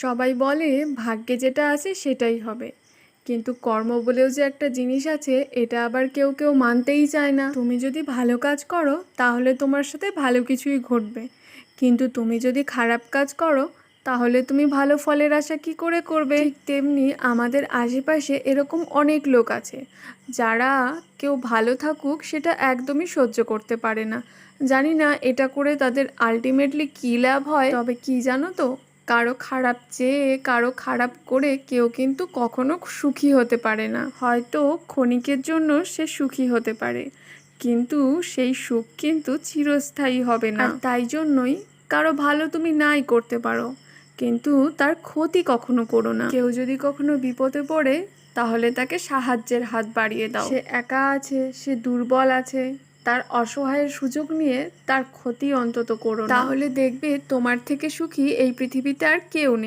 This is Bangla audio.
সবাই বলে ভাগ্যে যেটা আছে সেটাই হবে, কিন্তু কর্ম বলেও যে একটা জিনিস আছে এটা আবার কেউ কেউ মানতেই চায় না। তুমি যদি ভালো কাজ করো তাহলে তোমার সাথে ভালো কিছুই ঘটবে, কিন্তু তুমি যদি খারাপ কাজ করো তাহলে তুমি ভালো ফলের আশা কি করে করবে? ঠিক তেমনি আমাদের আশেপাশে এরকম অনেক লোক আছে যারা কেউ ভালো থাকুক সেটা একদমই সহ্য করতে পারে না। জানি না এটা করে তাদের আলটিমেটলি কী লাভ হয়, তবে কি জানো তো, কারো খারাপ চেয়ে কারো খারাপ করে কেউ কিন্তু কখনো সুখী হতে পারে না। হয়তো ক্ষণিকের জন্য সে সুখী হতে পারে, কিন্তু সেই সুখ কিন্তু চিরস্থায়ী হবে না। আর তাই জন্যই কারো ভালো তুমি নাই করতে পারো, কিন্তু তার ক্ষতি কখনো করো না। কেউ যদি কখনো বিপদে পড়ে তাহলে তাকে সাহায্যের হাত বাড়িয়ে দাও। সে একা আছে, সে দুর্বল আছে, তার অসহায়ের সুযোগ নিয়ে তার ক্ষতি অন্তত করো না। তাহলে দেখবে তোমার থেকে সুখী এই পৃথিবীতে আর কেউ নেই।